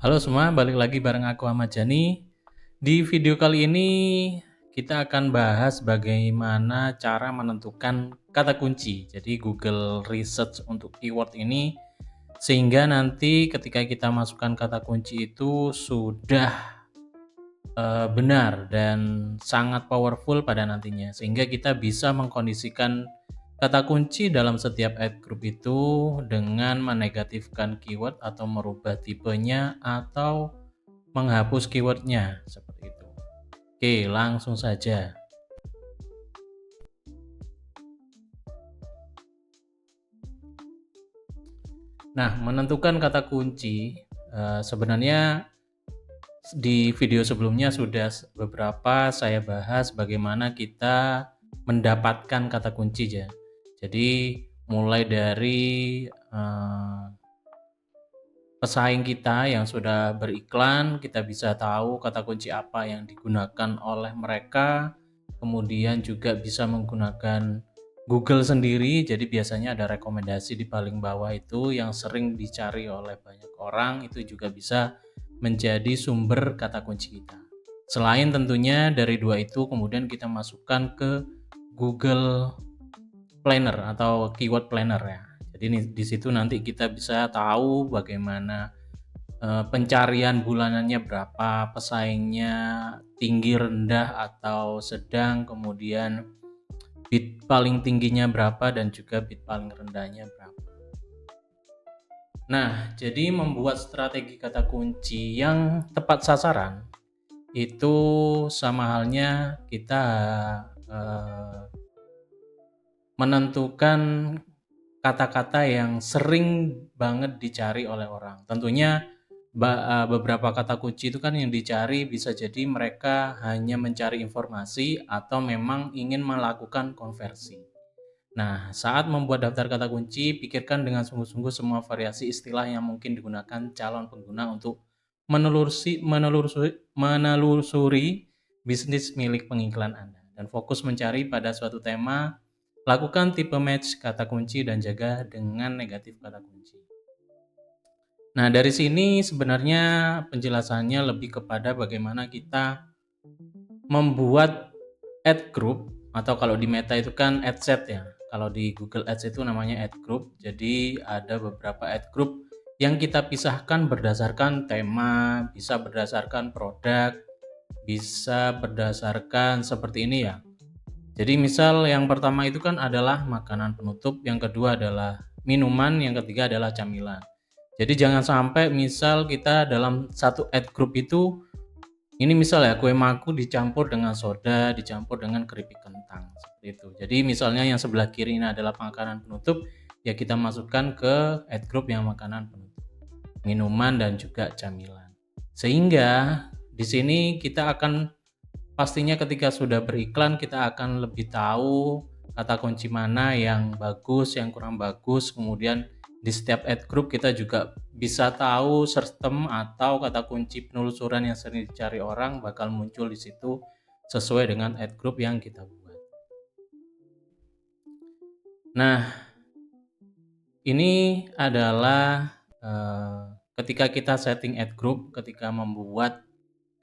Halo semua, balik lagi bareng aku Ahmad Jani. Di video kali ini kita akan bahas bagaimana cara menentukan kata kunci. Jadi Google Research untuk keyword ini sehingga nanti ketika kita masukkan kata kunci itu sudah benar dan sangat powerful pada nantinya sehingga kita bisa mengkondisikan kata kunci dalam setiap ad group itu dengan menegatifkan keyword atau merubah tipenya atau menghapus keywordnya seperti itu. Oke, langsung saja. Nah, menentukan kata kunci sebenarnya di video sebelumnya sudah beberapa saya bahas bagaimana kita mendapatkan kata kunci ya. Jadi mulai dari pesaing kita yang sudah beriklan, kita bisa tahu kata kunci apa yang digunakan oleh mereka, kemudian juga bisa menggunakan Google sendiri, jadi biasanya ada rekomendasi di paling bawah itu yang sering dicari oleh banyak orang, itu juga bisa menjadi sumber kata kunci kita. Selain tentunya dari dua itu, kemudian kita masukkan ke Google Planner atau keyword planner ya. Jadi di situ nanti kita bisa tahu bagaimana pencarian bulanannya berapa, pesaingnya tinggi, rendah, atau sedang, kemudian bid paling tingginya berapa dan juga bid paling rendahnya berapa. Nah, jadi membuat strategi kata kunci yang tepat sasaran itu sama halnya kita eh, menentukan kata-kata yang sering banget dicari oleh orang. Tentunya beberapa kata kunci itu kan yang dicari bisa jadi mereka hanya mencari informasi atau memang ingin melakukan konversi. Nah, saat membuat daftar kata kunci, pikirkan dengan sungguh-sungguh semua variasi istilah yang mungkin digunakan calon pengguna untuk menelusuri bisnis milik pengiklan Anda. Dan fokus mencari pada suatu tema, lakukan tipe match kata kunci dan jaga dengan negatif kata kunci. Nah, dari sini sebenarnya penjelasannya lebih kepada bagaimana kita membuat ad group, atau kalau di Meta itu kan ad set ya. Kalau di Google Ads itu namanya ad group. Jadi ada beberapa ad group yang kita pisahkan berdasarkan tema, bisa berdasarkan produk, bisa berdasarkan seperti ini ya. Jadi misal yang pertama itu kan adalah makanan penutup, yang kedua adalah minuman, yang ketiga adalah camilan. Jadi jangan sampai misal kita dalam satu ad group itu, ini misal ya kue maku dicampur dengan soda, dicampur dengan keripik kentang seperti itu. Jadi misalnya yang sebelah kiri ini adalah makanan penutup, ya kita masukkan ke ad group yang makanan penutup, minuman dan juga camilan. Sehingga di sini kita akan pastinya ketika sudah beriklan kita akan lebih tahu kata kunci mana yang bagus, yang kurang bagus. Kemudian di setiap ad group kita juga bisa tahu sistem atau kata kunci penelusuran yang sering dicari orang bakal muncul di situ sesuai dengan ad group yang kita buat. Nah, ini adalah ketika kita setting ad group, ketika membuat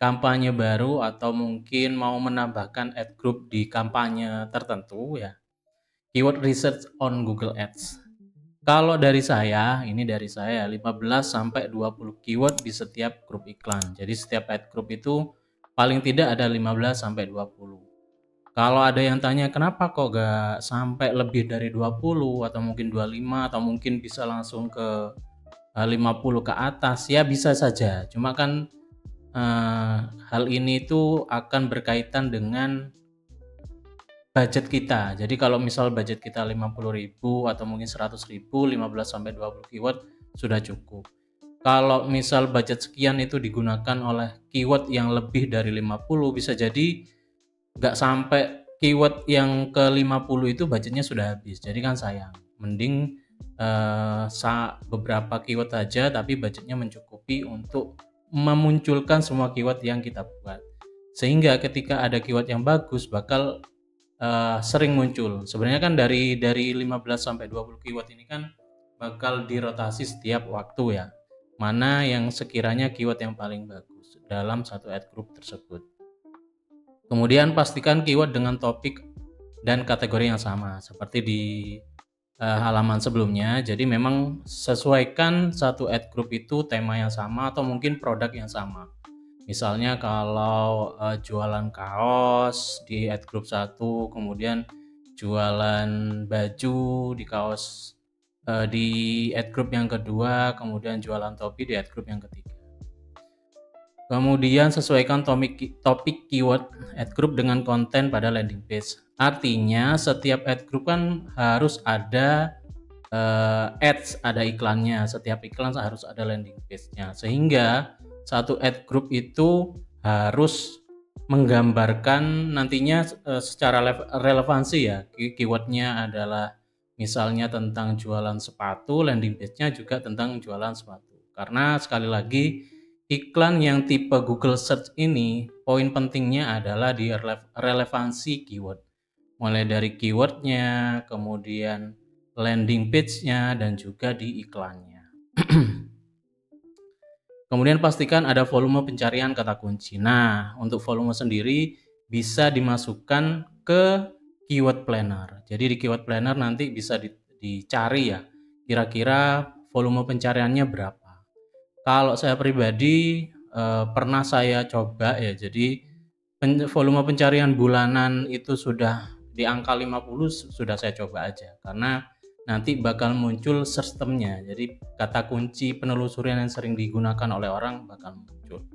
kampanye baru atau mungkin mau menambahkan ad group di kampanye tertentu ya. Keyword research on Google Ads. Kalau dari saya, ini dari saya 15 sampai 20 keyword di setiap grup iklan. Jadi setiap ad group itu paling tidak ada 15 sampai 20. Kalau ada yang tanya kenapa kok gak sampai lebih dari 20 atau mungkin 25 atau mungkin bisa langsung ke 50 ke atas, ya bisa saja. Cuma kan hal ini tuh akan berkaitan dengan budget kita. Jadi kalau misal budget kita 50.000 atau mungkin 100.000, 15 sampai 20 keyword sudah cukup. Kalau misal budget sekian itu digunakan oleh keyword yang lebih dari 50, bisa jadi nggak sampai keyword yang ke 50 itu budgetnya sudah habis. Jadi kan sayang. Mending beberapa keyword aja tapi budgetnya mencukupi untuk memunculkan semua keyword yang kita buat. Sehingga ketika ada keyword yang bagus bakal sering muncul. Sebenarnya kan dari 15 sampai 20 keyword ini kan bakal dirotasi setiap waktu ya. mana yang sekiranya keyword yang paling bagus dalam satu ad group tersebut. Kemudian pastikan keyword dengan topik dan kategori yang sama seperti di halaman sebelumnya. Jadi memang sesuaikan satu ad group itu tema yang sama atau mungkin produk yang sama. Misalnya kalau jualan kaos di ad group 1, kemudian jualan baju di kaos di ad group yang kedua, kemudian jualan topi di ad group yang ketiga. Kemudian sesuaikan topik keyword ad group dengan konten pada landing page. Artinya setiap ad group kan harus ada ads, ada iklannya. Setiap iklan harus ada landing page-nya. Sehingga satu ad group itu harus menggambarkan nantinya secara relevansi ya. Keywordnya adalah misalnya tentang jualan sepatu, landing page-nya juga tentang jualan sepatu. Karena sekali lagi iklan yang tipe Google Search ini, poin pentingnya adalah di relevansi keyword. Mulai dari keywordnya, kemudian landing page-nya, dan juga di iklannya. Kemudian pastikan ada volume pencarian kata kunci. Nah, untuk volume sendiri bisa dimasukkan ke keyword planner. Jadi di keyword planner nanti bisa dicari ya, kira-kira volume pencariannya berapa. Kalau saya pribadi pernah saya coba ya, jadi volume pencarian bulanan itu sudah di angka 50 sudah saya coba aja, karena nanti bakal muncul sistemnya. Jadi kata kunci penelusuran yang sering digunakan oleh orang bakal muncul.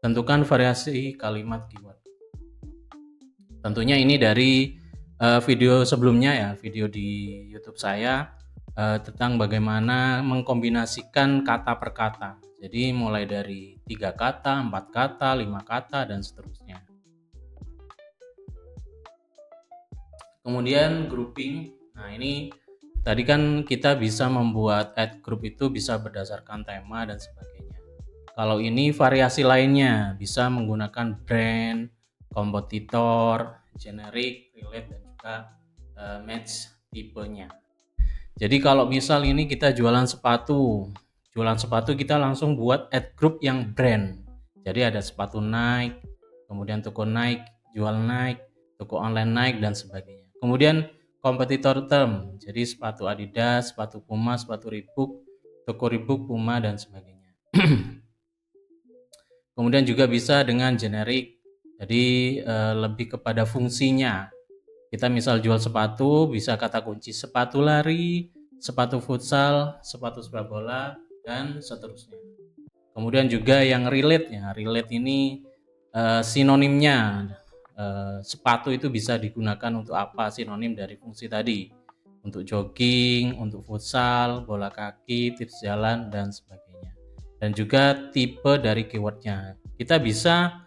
Tentukan variasi kalimat keyword. Tentunya ini dari video sebelumnya ya, video di YouTube saya tentang bagaimana mengkombinasikan kata per kata. Jadi mulai dari 3 kata, 4 kata, 5 kata, dan seterusnya. Kemudian grouping. Nah, ini tadi kan kita bisa membuat ad group itu bisa berdasarkan tema dan sebagainya. Kalau ini variasi lainnya, bisa menggunakan brand, kompetitor, generic, relate, dan juga match tipenya. Jadi kalau misal ini kita jualan sepatu kita langsung buat ad group yang brand. Jadi ada sepatu Nike, kemudian toko Nike, jual Nike, toko online Nike, dan sebagainya. Kemudian kompetitor term, jadi sepatu Adidas, sepatu Puma, sepatu Reebok, toko Reebok, Puma, dan sebagainya. Kemudian juga bisa dengan generik, jadi lebih kepada fungsinya. Kita misal jual sepatu, bisa kata kunci sepatu lari, sepatu futsal, sepatu sepak bola, dan seterusnya. Kemudian juga yang relate ya, relate ini sinonimnya. Sepatu itu bisa digunakan untuk apa, sinonim dari fungsi tadi. Untuk jogging, untuk futsal, bola kaki, tips jalan, dan sebagainya. Dan juga tipe dari keywordnya. Kita bisa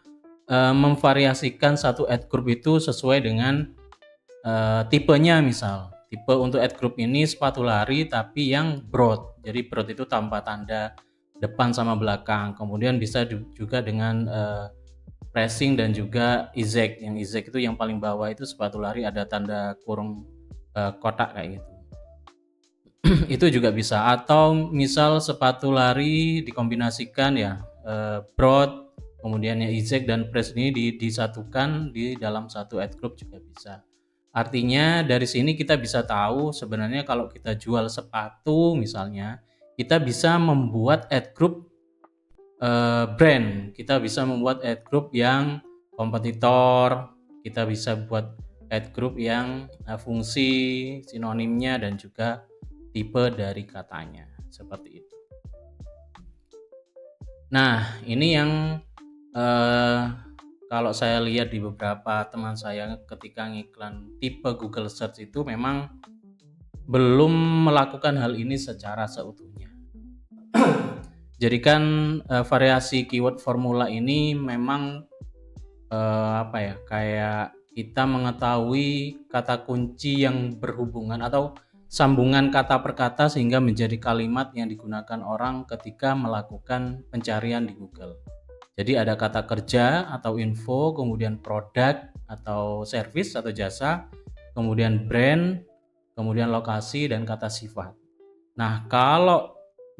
memvariasikan satu ad group itu sesuai dengan tipenya. Misal tipe untuk ad group ini sepatu lari tapi yang broad, jadi broad itu tanpa tanda depan sama belakang. Kemudian bisa juga dengan pressing dan juga izek. Yang izek itu yang paling bawah itu sepatu lari ada tanda kurung kotak kayak gitu. Itu juga bisa. Atau misal sepatu lari dikombinasikan ya, broad kemudian ya izek dan press ini disatukan di dalam satu ad group juga bisa. Artinya dari sini kita bisa tahu sebenarnya kalau kita jual sepatu misalnya, kita bisa membuat ad group brand, kita bisa membuat ad group yang kompetitor, kita bisa buat ad group yang fungsi, sinonimnya, dan juga tipe dari katanya, seperti itu. Nah, ini yang kalau saya lihat di beberapa teman saya ketika ngiklan tipe Google Search itu memang belum melakukan hal ini secara seutuhnya. Jadi kan variasi keyword formula ini memang kayak kita mengetahui kata kunci yang berhubungan atau sambungan kata per kata sehingga menjadi kalimat yang digunakan orang ketika melakukan pencarian di Google. Jadi ada kata kerja atau info, kemudian produk atau service atau jasa, kemudian brand, kemudian lokasi, dan kata sifat. Nah, kalau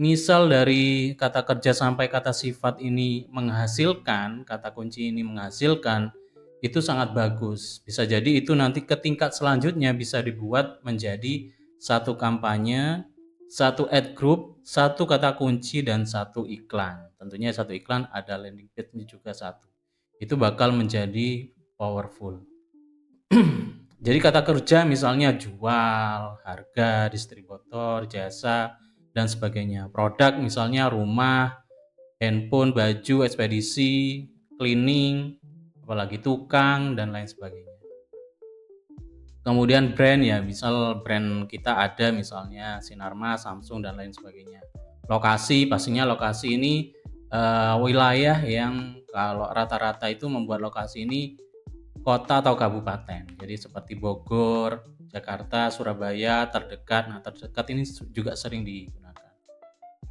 misal dari kata kerja sampai kata sifat ini menghasilkan, kata kunci ini menghasilkan, itu sangat bagus. Bisa jadi itu nanti ke tingkat selanjutnya bisa dibuat menjadi satu kampanye, satu ad group, satu kata kunci, dan satu iklan. Tentunya satu iklan ada landing page-nya juga satu. Itu bakal menjadi powerful. Jadi kata kerja misalnya jual, harga, distributor, jasa, dan sebagainya. Produk misalnya rumah, handphone, baju, ekspedisi, cleaning, apalagi tukang, dan lain sebagainya. Kemudian brand ya, misal brand kita ada misalnya Sinarmas, Samsung, dan lain sebagainya. Lokasi, pastinya lokasi ini wilayah yang kalau rata-rata itu membuat lokasi ini kota atau kabupaten. Jadi seperti Bogor, Jakarta, Surabaya, terdekat. Nah, terdekat ini juga sering digunakan.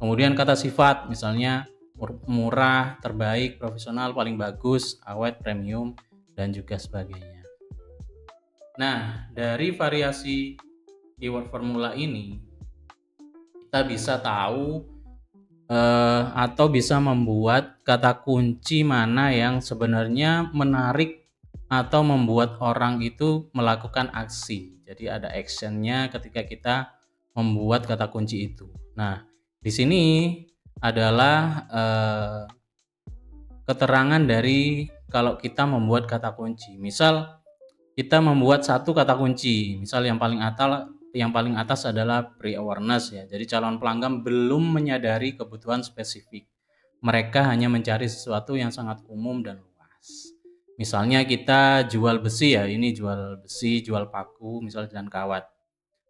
Kemudian kata sifat, misalnya murah, terbaik, profesional, paling bagus, awet, premium, dan juga sebagainya. Nah, dari variasi keyword formula ini, kita bisa tahu atau bisa membuat kata kunci mana yang sebenarnya menarik atau membuat orang itu melakukan aksi. Jadi ada actionnya ketika kita membuat kata kunci itu. Nah, di sini adalah keterangan dari kalau kita membuat kata kunci. Misal kita membuat satu kata kunci. Misal yang paling atas adalah pre-awareness ya. Jadi calon pelanggan belum menyadari kebutuhan spesifik. Mereka hanya mencari sesuatu yang sangat umum dan luas. Misalnya kita jual besi ya, ini jual besi, jual paku, misalnya dan kawat.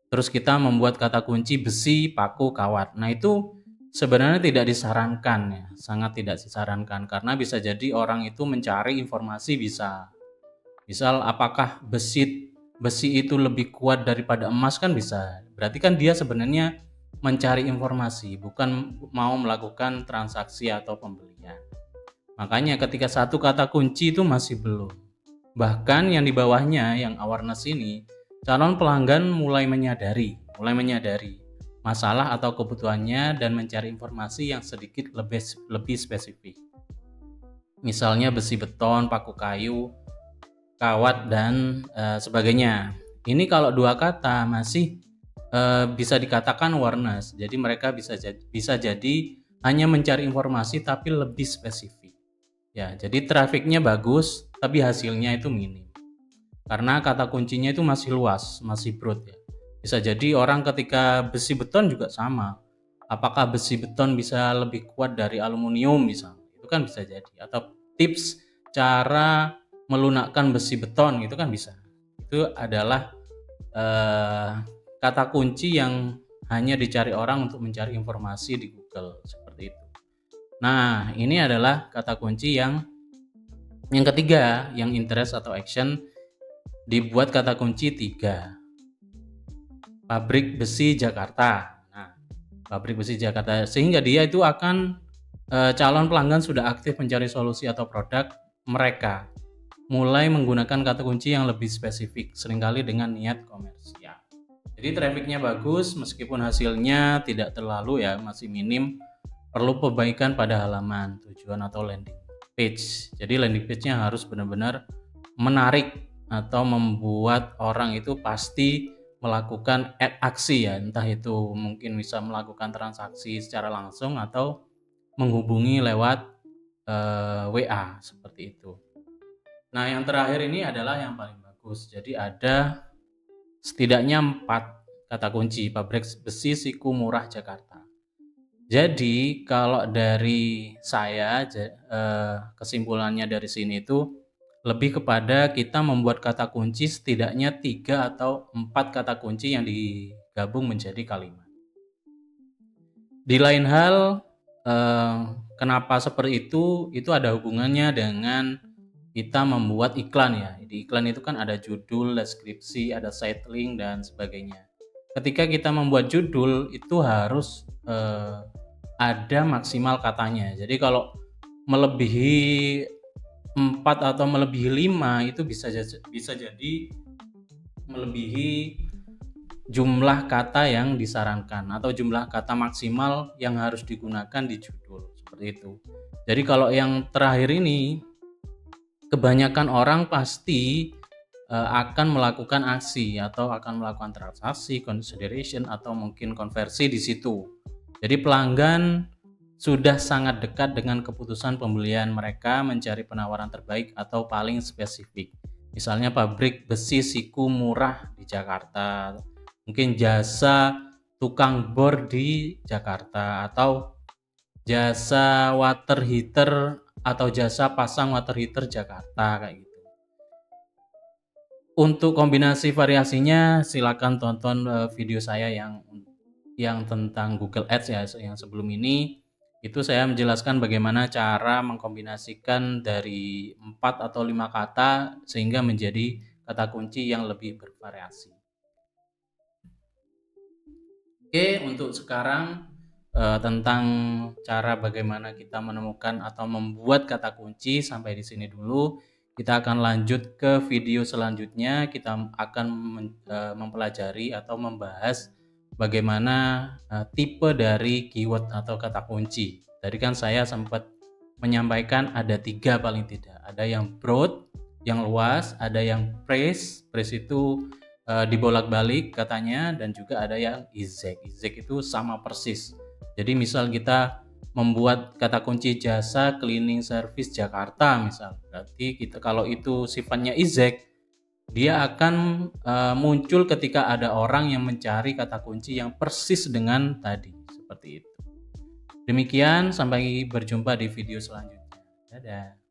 Terus kita membuat kata kunci besi, paku, kawat. Nah, itu sebenarnya tidak disarankan ya, sangat tidak disarankan karena bisa jadi orang itu mencari informasi bisa. Misal apakah besi itu lebih kuat daripada emas kan bisa. Berarti kan dia sebenarnya mencari informasi, bukan mau melakukan transaksi atau pembelian. Makanya ketika satu kata kunci itu masih belum. Bahkan yang di bawahnya, yang awareness ini, calon pelanggan mulai menyadari masalah atau kebutuhannya dan mencari informasi yang sedikit lebih spesifik. Misalnya besi beton, paku kayu, kawat, dan sebagainya. Ini kalau dua kata masih bisa dikatakan awareness. Jadi mereka bisa jadi hanya mencari informasi tapi lebih spesifik. Ya, jadi trafficnya bagus tapi hasilnya itu minim. Karena kata kuncinya itu masih luas, masih broad ya. Bisa jadi orang ketika besi beton juga sama. Apakah besi beton bisa lebih kuat dari aluminium misalnya? Itu kan bisa jadi. Atau tips cara melunakkan besi beton itu kan bisa. Itu adalah kata kunci yang hanya dicari orang untuk mencari informasi di Google seperti itu. Nah, ini adalah kata kunci yang ketiga, yang interest atau action. Dibuat kata kunci 3. Pabrik besi Jakarta. Nah, pabrik besi Jakarta, sehingga dia itu akan calon pelanggan sudah aktif mencari solusi atau produk mereka, mulai menggunakan kata kunci yang lebih spesifik, seringkali dengan niat komersial. Jadi trafficnya bagus meskipun hasilnya tidak terlalu ya, masih minim. Perlu perbaikan pada halaman tujuan atau landing page. Jadi landing page-nya harus benar-benar menarik atau membuat orang itu pasti melakukan aksi ya, entah itu mungkin bisa melakukan transaksi secara langsung atau menghubungi lewat WA seperti itu. Nah, yang terakhir ini adalah yang paling bagus. Jadi ada setidaknya 4 kata kunci pabrik besi Siku Murah Jakarta. Jadi kalau dari saya kesimpulannya dari sini itu lebih kepada kita membuat kata kunci setidaknya 3 atau 4 kata kunci yang digabung menjadi kalimat. Di lain hal, kenapa seperti itu ada hubungannya dengan kita membuat iklan ya. Di iklan itu kan ada judul, deskripsi, ada site link, dan sebagainya. Ketika kita membuat judul itu harus ada maksimal katanya. Jadi kalau melebihi 4 atau melebihi 5 itu bisa jadi melebihi jumlah kata yang disarankan atau jumlah kata maksimal yang harus digunakan di judul, seperti itu. Jadi kalau yang terakhir ini, kebanyakan orang pasti akan melakukan aksi atau akan melakukan transaksi, consideration, atau mungkin konversi di situ. Jadi pelanggan sudah sangat dekat dengan keputusan pembelian, mereka mencari penawaran terbaik atau paling spesifik. Misalnya pabrik besi siku murah di Jakarta, mungkin jasa tukang bor di Jakarta, atau jasa water heater atau jasa pasang water heater Jakarta, kayak gitu. Untuk kombinasi variasinya silakan tonton video saya yang tentang Google Ads ya, yang sebelum ini. Itu saya menjelaskan bagaimana cara mengkombinasikan dari 4 atau 5 kata sehingga menjadi kata kunci yang lebih bervariasi. Oke, untuk sekarang tentang cara bagaimana kita menemukan atau membuat kata kunci sampai di sini dulu. Kita akan lanjut ke video selanjutnya. Kita akan mempelajari atau membahas bagaimana tipe dari keyword atau kata kunci. Tadi kan saya sempat menyampaikan ada 3 paling tidak. Ada yang broad, yang luas, ada yang phrase. Phrase itu dibolak-balik katanya, dan juga ada yang exact. Exact itu sama persis. Jadi misal kita membuat kata kunci jasa cleaning service Jakarta misal, berarti kita kalau itu sifatnya exact, dia akan muncul ketika ada orang yang mencari kata kunci yang persis dengan tadi, seperti itu. Demikian, sampai berjumpa di video selanjutnya. Dadah.